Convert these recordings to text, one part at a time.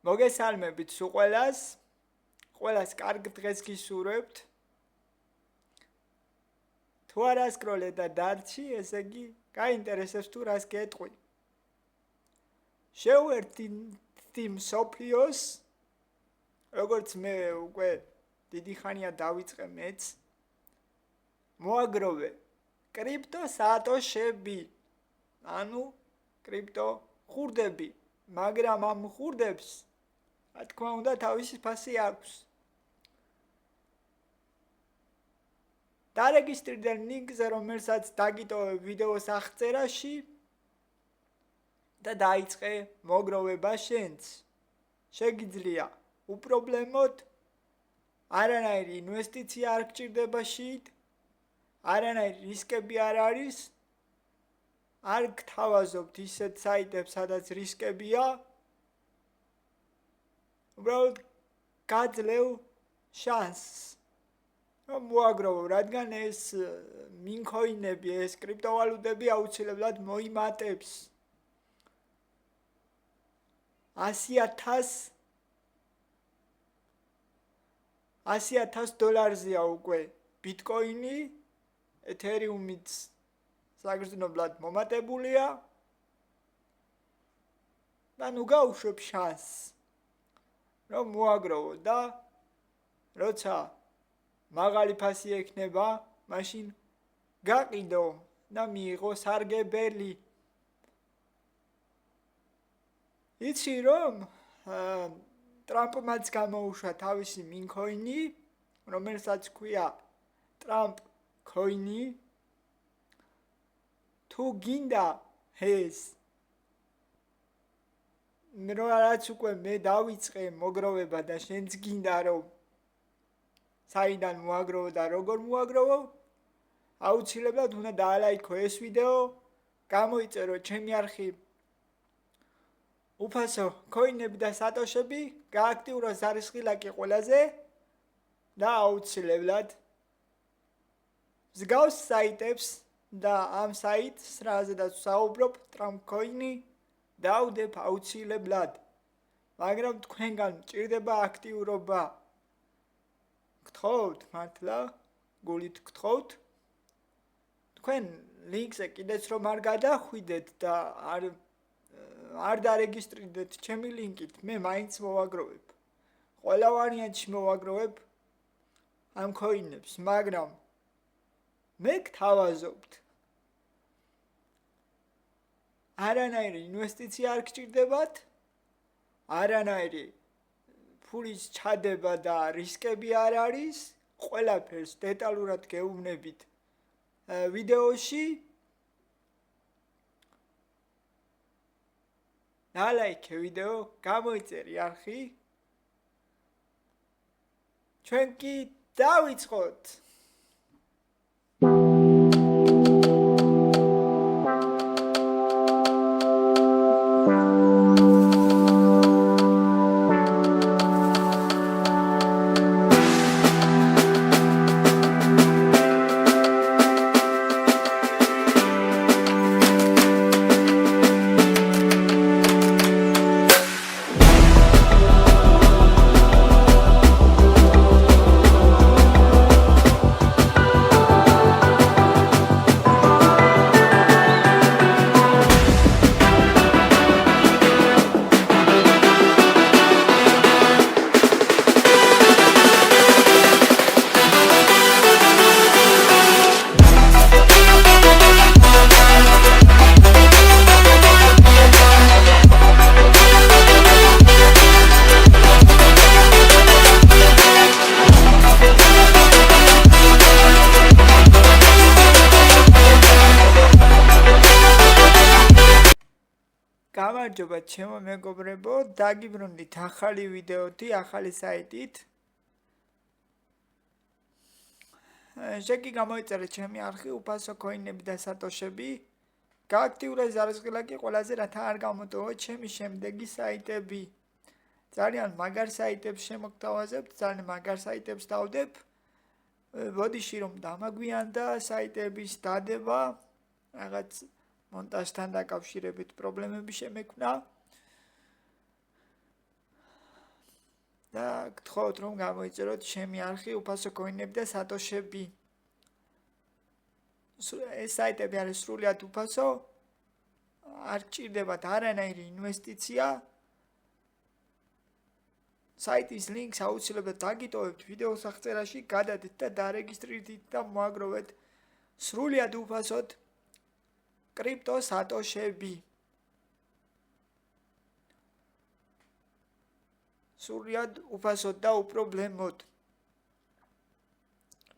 მოგესალმებით სულ ყველას კარგ დღეს გისურვებთ. თუ არ ასკროლე და დარჩი, ესე იგი, გაინტერესებს თუ რას გეტყვი. შევერთდი მსოფლიოს, როგორც მე უკვე დიდი ხანია დავიწყე მეც, მოაგროვე კრიპტო სატოშები, ანუ კრიპტო ხურდები, მაგრამ ამ ხურდებს რა თქმა უნდა თავისი ფასი აქვს. დარეგისტრირდე ლინკზე, რომელსაც დაგიტოვებ ვიდეოს აღწერაში და დაიწყე მოგროვება შენც. შეგიძლია უპრობლემოდ, არანაირი ინვესტიცია არ გჭირდება შიგ, არანაირი რისკები არ არის, არ გთავაზობთ ისეთ საიტებს, სადაც რისკებია, უბრალოდ გაძლევ შანსს, რომ მოაგროვო, რადგან ეს მინქოინები, ეს კრიპტოვალუტები აუცილებლად მოიმატებს. $100,000 უკვე ბიტკოინი, ეთერიუმიც საგრძნობლად მომატებულია და ნუ გაუშვებ შანსს, რომ მოაგროვო და როცა მაღალი ფასი ექნება, მაშინ გაყიდო და მიიღო სარგებელი. იცი რომ ტრამპმაც გამოუშვა თავისი მინქოინი, რომელსაც ქვია ტრამპ ქოინი. თუ გინდა ეს რაც უკვე მე დავიწყე მოგროვება და შენც გინდა რომ საიდან მოაგროვო და როგორ მოაგროვო, აუცილებლად უნდა დაალაიქო ეს ვიდეო, გამოიწერო ჩემი არხი უფასო ქოინები და სატოშები, გააქტიურო ზარისხილაკი ყველაზე და აუცილებლად მსგავს საიტებს და ამ საიტს, რაზედაც ვსაუბრობ, ტრამპ ქოინი დავდებ აუცილებლად, მაგრამ თქვენგან მჭირდება აქტიურობა. გთხოვთ, მართლა, გულით გთხოვთ. თქვენ ლინკზე კიდეც რომ არ გადახვიდეთ და არ დარეგისტრირდეთ ჩემი ლინკით, მე მაინც მოვაგროვებ. ყველა ვარიანტში მოვაგროვებ ამ ქოინებს, მაგრამ მე გთავაზობთ, არანაირი ინვესტიცია არ გჭირდებათ, არანაირი ფულის ჩადება და რისკები არ არის, ყველაფერს დეტალურად გეუბნებით ვიდეოში. დალაიქე ვიდეო, გამოიწერი არხი. ჩვენ კი დავიწყოთ. გამარჯობა ჩემო მეგობრებო, დაგიბრუნდით ახალი ვიდეოთი, ახალი საიტით. შეგი გამოიწერე ჩემი არხი უფასო ქოინები და სატოშები. გააქტიურე ზარისხილაკი ყველაზე, რათა არ გამოტოვო ჩემი შემდეგი საიტები. ძალიან მაგარ საიტებს შემოგთავაზებთ, ძალიან მაგარ საიტებს დავდებ. ბოდიში რომ დამაგვიანდა საიტების დადება, რაღაც მონტაჟთან დაკავშირებით პრობლემები შემექმნა. და გთხოვთ რომ გამოიწეროთ ჩემი არხი უფასო კოინები და სატოშები. ეს საიტები არის სრულიად უფასო, არ გჭირდებათ არანაირი ინვესტიცია. საიტის ლინკს აუცილებლად დაგიტოვებთ ვიდეოს აღწერაში, გადადეთ და დარეგისტრირდით და მოაგროვეთ სრულიად უფასოდ კრიპტო სატოშები. სრულიად უფასოდ და უპრობლემოდ.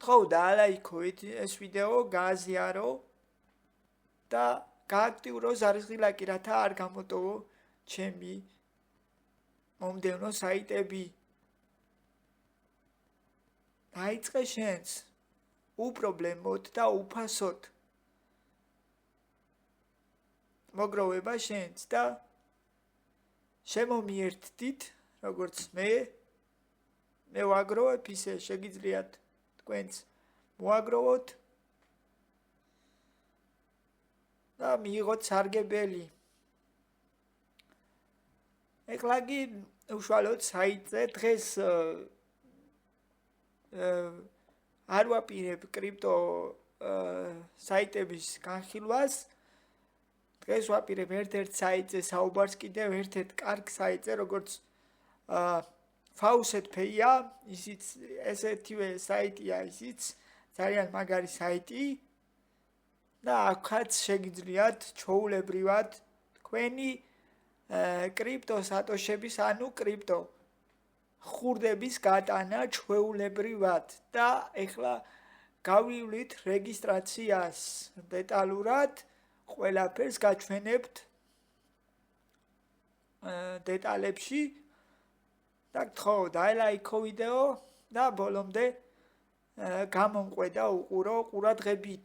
გთხოვთ დაალაიქოთ ეს ვიდეო, გააზიარო და გააქტიურო ზარისღილაკი, რათა არ გამოტოვო ჩემი მომდევნო საიტები. დაიწყე შენც უპრობლემოდ და უფასოდ მოგროვება შენც და შემომიერთდით, როგორც მე ვაგროვებ, ისე შეგიძლიათ თქვენც მოაგროვოთ და მიიღოთ სარგებელი. ეხლა კი უშუალოდ საიტზე დღეს არ ვაპირებ კრიპტო საიტების განხილვას. დღეს ვაპირებ ერთ-ერთ საიტზე საუბარს, კიდევ ერთ-ერთ კარგ საიტზე, როგორც Faucet Pay-ია, ისიც ესეთივე საიტია, ისიც ძალიან მაგარი საიტი და აქაც შეგიძლიათ ჩვეულებრივად თქვენი კრიპტო სატოშების, ანუ კრიპტო ხურდების გატანა ჩვეულებრივად და ეხლა გავივლით რეგისტრაციას დეტალურად, ყველაფერს გაჩვენებთ დეტალებში და გთხოვ დაელაიქო ვიდეო და ბოლომდე გამომყვე და უყურო ყურადღებით.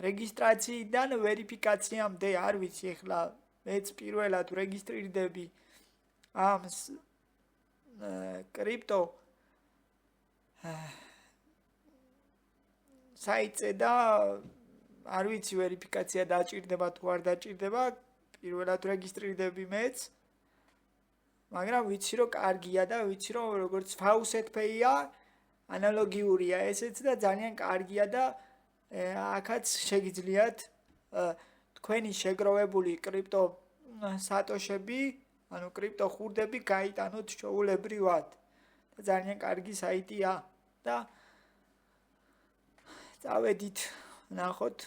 რეგისტრაციიდან ვერიფიკაციამდე არ ვიცი, ეხლა მეც პირველად რეგისტრირდები ამ კრიპტო საიტზე და არ ვიცი ვერიფიკაცია დაჭირდება თუ არ დაჭირდება, პირველად რეგისტრირდები მეც, მაგრამ ვიცი რომ კარგია და ვიცი რომ როგორც Faucet Pay-ია, ანალოგიურია ესეც და ძალიან კარგია და აქაც შეგიძლიათ თქვენი შეგროვებული კრიპტო სატოშები, ანუ კრიპტო ხურდები გაიტანოთ ჩვეულებრივად. და ძალიან კარგი საიტია და წავედით, ნახოთ.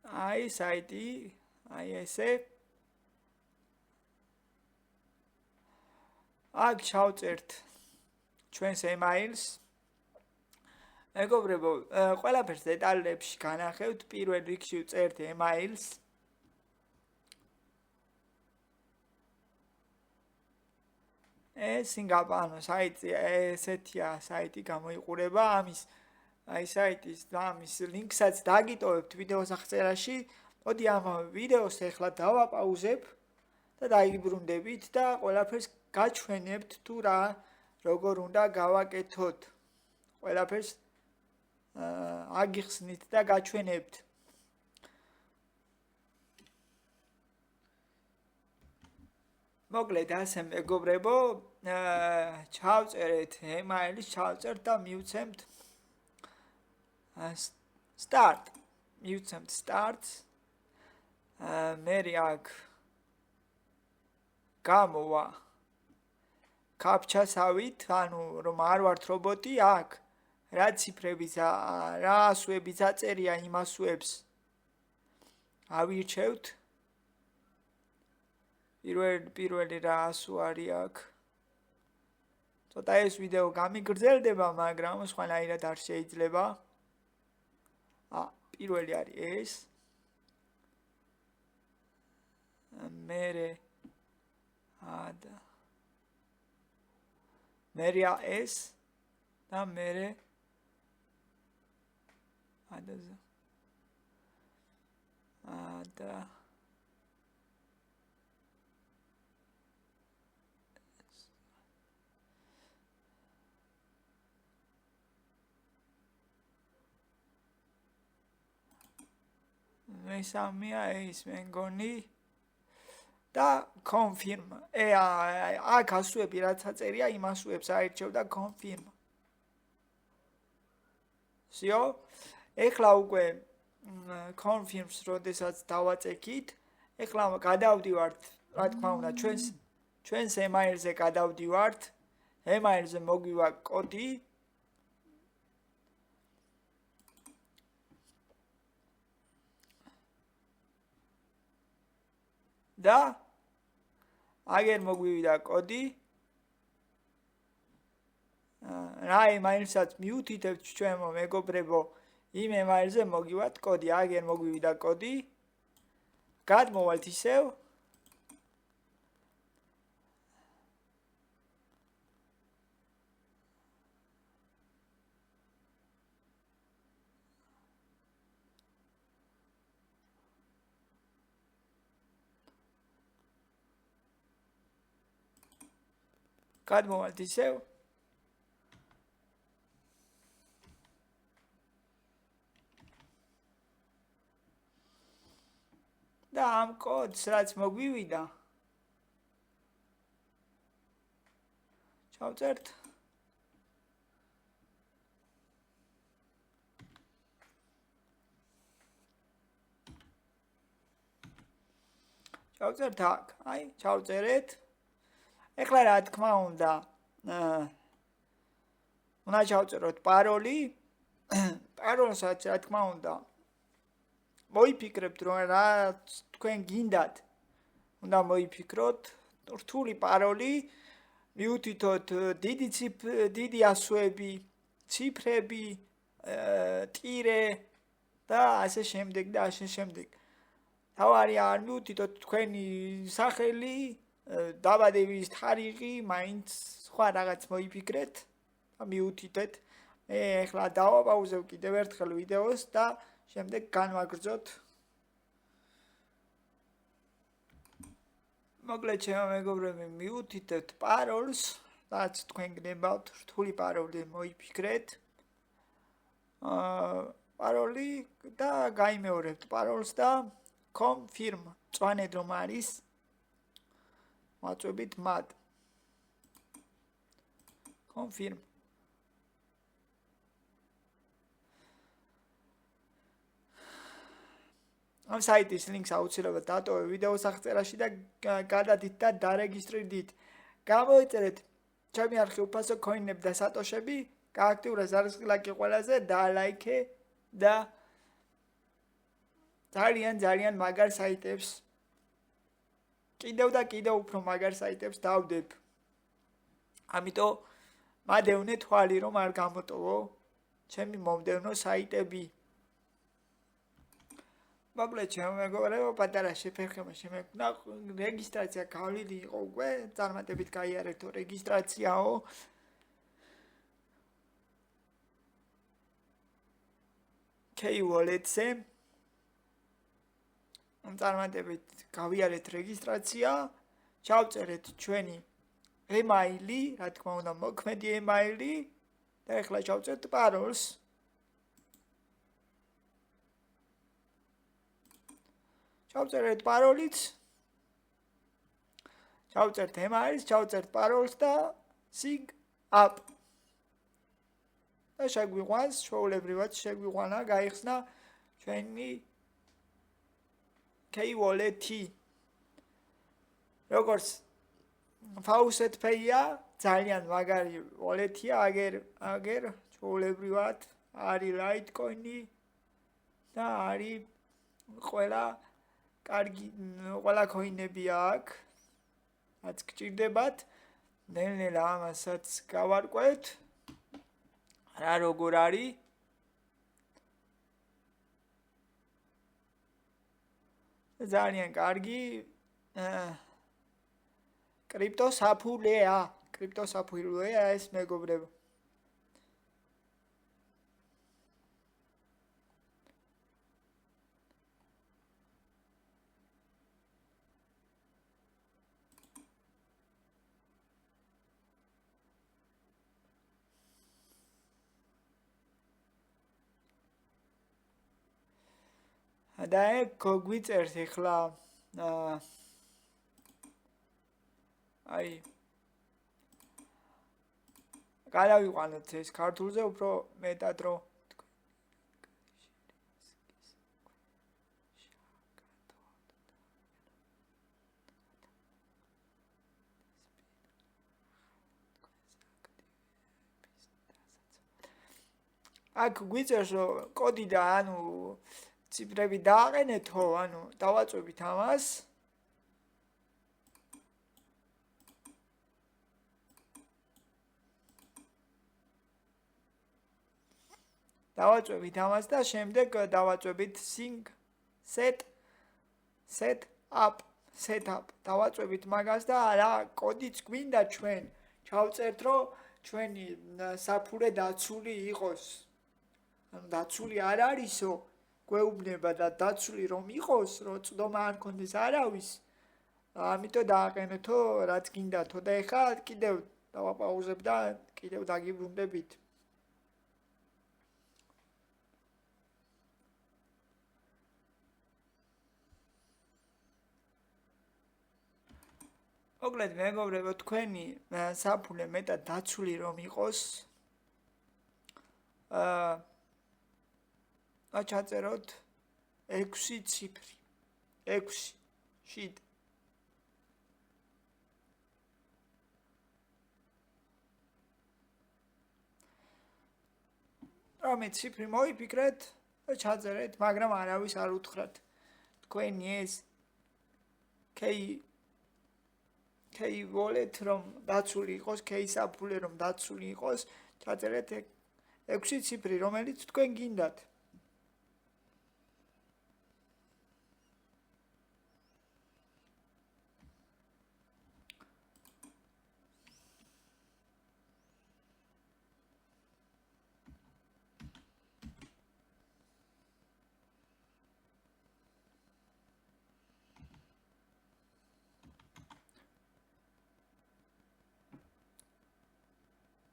აი საიტი, აი ესე. აქ ჩავწერთ ჩვენს emails. მეგობრებო, ყველაფერს დეტალებში განახევთ, პირველ რიგში ვწერთ emails. სინგაპანო საიტი ესეთია, საიტი გამოიყურება ამის აი საიტის და ამის ლინკსაც დაგიტოვებთ ვიდეოს აღწერაში. მოდი ამ ვიდეოს ახლა დავაპაუზებ და დაიბრუნდებით და ყველაფერს გაჩვენებთ თუ რა როგორ უნდა გავაკეთოთ. ყველაფერს აგიხსნით და გაჩვენებთ. მოკლედ ასე მეგობრებო, ჩავწერეთ email-ის, ჩავწერთ და მივცემთ start. მივცემთ start. მე აქ გამოვა კაპჩასავით, ანუ რომ არ ვართ რობოტი, აქ რა ციფრების, რა ასოების აწერია, იმ ასოებს ავირჩევთ. პირველი რა ასო არის აქ. ცოტა ეს ვიდეო გამიგრძელდება, მაგრამ სხვანაირად არ შეიძლება. პირველი არის ეს. მერია ეს და მერე და მე მეგონი 3-ია ეს მეგონი და confirm აქ ასუები რაც აწერია იმ ასუებს აირჩევ და confirm всё ეხლა უკვე confirms როდესაც დავაწექით ეხლა გადავდივართ რა თქმა უნდა ჩვენს email-ზე გადავდივართ email-ზე მოგვივა კოდი და აგერ მოგვივიდა კოდი რა email-საც მიუთითებთ ჩვენო მეგობრებო იმ email-ზე მოგივათ კოდი აგერ მოგვივიდა კოდი გადმოვალთ ისევ გადმოვალთ ისევ და ამ კოდს რაც მოგვივიდა ჩავწერთ ჩავწერთ აქ აი ჩავწერეთ ეხლა რა თქმა უნდა უნდა ჩავწეროთ პაროლი პაროლსაც რა თქმა უნდა მოიფიქრებთ რომ რა თქვენ გინდათ უნდა მოიფიქროთ რთული პაროლი მიუთითოთ დიდი ასოები ციფრები ტირე და ასე შემდეგ და ასე შემდეგ თავარი არ მიუთითოთ თქვენი სახელი დაბადების თარიღი მაინც სხვა რაღაც მოიფიქრეთ და მიუთითეთ მე ახლა დავაპაუზებ კიდევ ერთხელ ვიდეოს და შემდეგ განვაგრძოთ მოკლედ ჩემო მეგობრებო მიუთითებთ პაროლს რაც თქვენ გნებავთ რთული პაროლი მოიფიქრეთ პაროლი და გაიმეორებთ პაროლს და confirm წვანეთ რომ არის მაწვევით მათ confirm ამ საიტის ლინკს აუცილებლად დატოვე ვიდეოს აღწერაში და გადადით და დარეგისტრირდით გამოიწერეთ ჩემი არხი უფასო coin-ები და სატოშები გააქტიურე ზარისხილაკი ყველაზე და ლაიქე და ძალიან მაგარ საიტებს კიდევ და კიდევ უფრო მაგარ საიტებს დავდებ ამიტომ მადევნე თვალი რომ არ გამოტოვო ჩემი მომდევნო საიტები მოკლედ ჩემო მეგობრებო პატარა შეფერხება შემეკვნა რეგისტრაცია გავლილი იყო უკვე წარმატებით გაიარეთო რეგისტრაციაო K-Wallet-ზე წარმატებით გავიარეთ რეგისტრაცია ჩავწერეთ ჩვენი email-ი რა თქმა უნდა მოქმედი email-ი და ახლა ჩავწერთ პაროლს ჩავწერეთ პაროლიც ჩავწერთ email-ს ჩავწერთ პაროლს და sig up და შეგვიყვანს ჩვეულებრივად შეგვიყვანა გაიხსნა ჩვენი K-Wallet-ი როგორც Faucet Pay-ია ძალიან მაგარი wallet-ია აგერ ჩვეულებრივად არის Litecoin-ი და არის ყველა coin-ები აქ რაც გჭირდებათ ნელ-ნელა ამასაც გავარკვევთ რა როგორ არის ძალიან კარგი კრიპტოსაფულეა ეს მეგობრებო და ეგ გვიწერს ახლა აი გადავიყვანოთ ეს ქართულზე უფრო მეტად რომ აქ გვიწერს რომ კოდი და ანუ ციფრები დააყენეთო, ანუ დავაწვევით ამას. დავაწვევით ამას და შემდეგ დავაწვევით sync set up დავაწვევით მაგას და რა კოდიც გვინდა ჩვენ ჩავწერთ რომ ჩვენი საფურე დაცული იყოს. ანუ დაცული არ არისო გვეუბნება და დაცული რომ იყოს, რომ წვდომა არ კონდეს არავის. ამიტომ დააყენეთო რაც გინდათო და ეხლა კიდევ დავაპაუზებ და კიდევ დაგიბრუნდებით. მოკლედ მეგობრებო, თქვენი საფულე მეტად დაცული რომ იყოს. ჩაწეროთ 6 ციფრი. 6 შიდ. რამე ციფრი მოიფიქრეთ და ჩაწერეთ, მაგრამ არავის არ უთხრათ. თქვენი ეს key wallet რომ დაცული იყოს, key საფულე რომ დაცული იყოს, ჩაწერეთ 6 ციფრი, რომელიც თქვენ გინდათ.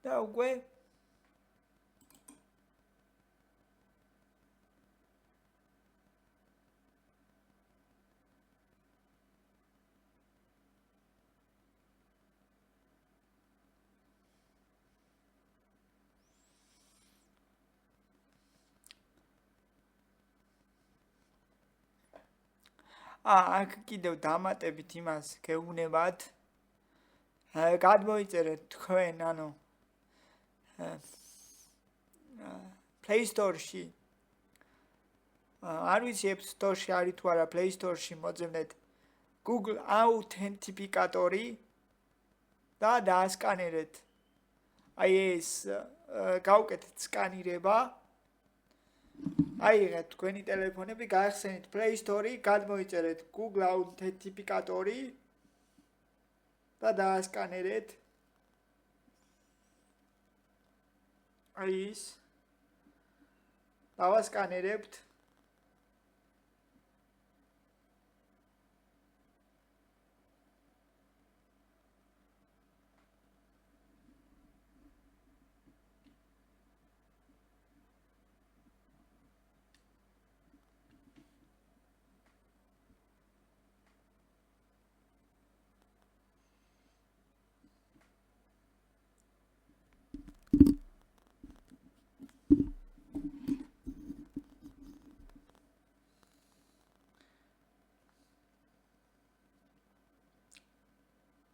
და უკვე აქ კიდევ დამატებით იმას გეუბნებათ. გადმოიწერეთ თქვენ, ანუ Play Store-ში. არ ვიცი App Store-ში არის თუ არა, Play Store-ში მოძებნეთ Google Authenticator-ი და დაასკანერეთ. აი ეს გავუკეთეთ სკანირება. აიღეთ თქვენი ტელეფონები, გაახსენეთ Play Store-ი, გადმოიწერეთ Google Authenticator-ი და დაასკანერეთ. აი ეს დავასკანერებთ.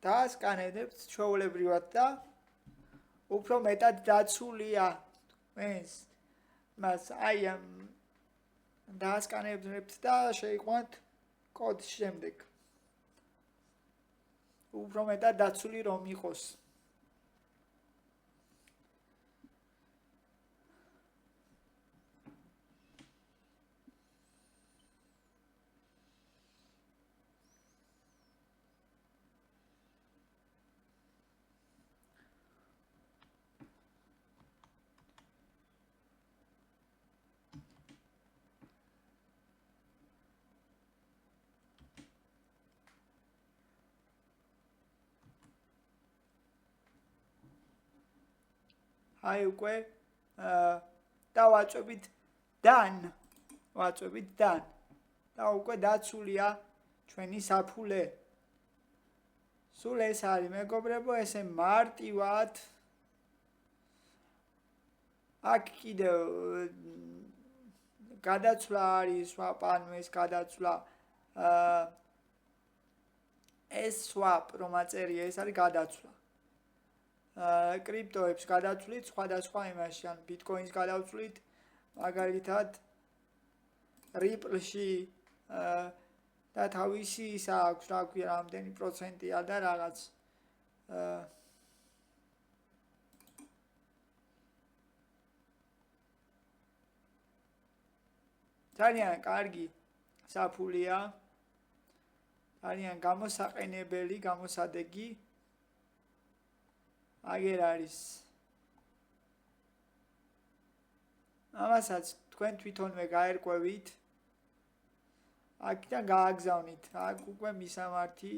დაასკანერებთ ჩვეულებრივად და უფრო მეტად დაცულია ეს მას აი დაასკანერებთ და შეიყვანთ კოდის შემდეგ უფრო მეტად დაცული რომ იყოს. აი უკვე და ვაწვევით done. და უკვე დაცულია ჩვენი საფულე. სულ ეს არის მეგობრებო, ესე მარტივად აქ კიდევ გადაცვლა არის, swap-ანუ ეს გადაცვლა ეს swap რომ აწერია, ეს არის გადაცვლა. კრიპტოებს გადაცვლით სხვადასხვა იმაში, ან ბიტკოინს გადავცვლით, მაგალითად Ripple-ში და თავისი ის აქვს, რა ქვია, რამდენი პროცენტია და რაღაც ძალიან კარგი საფულია, ძალიან გამოსაყენებელი, გამოსადეგი. აგერ არის. ამასაც თქვენ თვითონვე გაერკვევით. აქედან გააგზავნით. აქ უკვე მისამართი,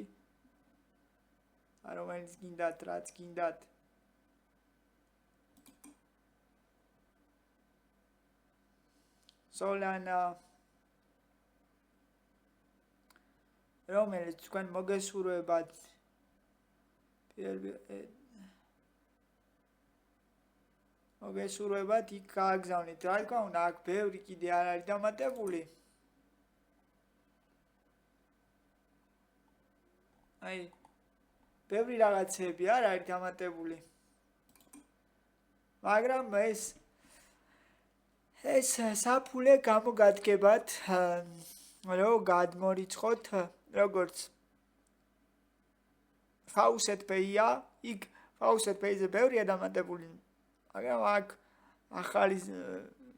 რომელიც გინდათ, რაც გინდათ. Solana, რომელიც თქვენ მოგესურვებათ იქ გააგზავნით. რა თქმა უნდა, აქ ბევრი კიდე არ არის დამატებული. აი, ბევრი რაღაცები არ არის დამატებული. მაგრამ ეს საფულე გამოგადგებათ, რომ გადმორიცხოთ, როგორც Faucet Pay-ია, იქ Faucet Pay-ზე ბევრია დამატებული. მაგრამ აქ ახალი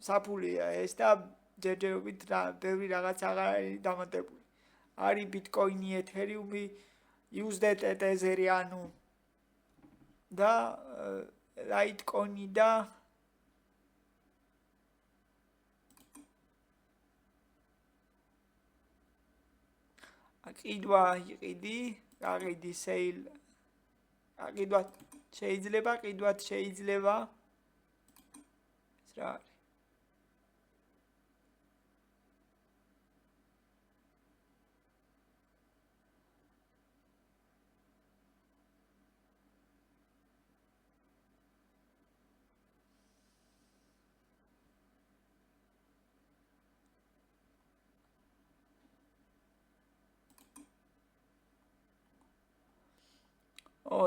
საფულია ეს და ჯერჯერობით ბევრი რაღაც აღარ არის დამატებული. არის ბიტკოინი, ეთერიუმი, USDT, Ethereum, ანუ და Litecoin და აკიდვა იყიდი, გაყიდი sale. აკიდვა შეიძლება, ყიდვათ შეიძლება. ეს რა არის?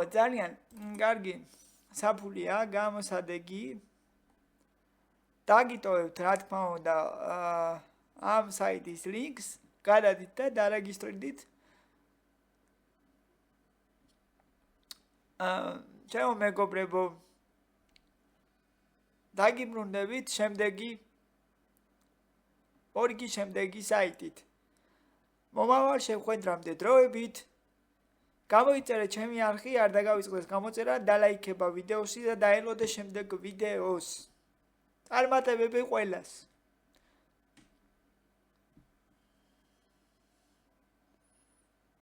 ძალიან კარგი საფულია, გამოსადეგი. დაგიტოვებთ, რა თქმა უნდა, ამ საიტის ლინკს, გადადით და დარეგისტრირდით. ჩემო მეგობრებო, დაგიბრუნდებით შემდეგი საიტით. მომავალ შეხვედრამდე დროებით. გამოიწერეთ ჩემი არხი, არ დაგავიწყდეს გამოწერა, დალაიქება ვიდეოსი და დაელოდე შემდეგ ვიდეოს. წარმატებები ყველას.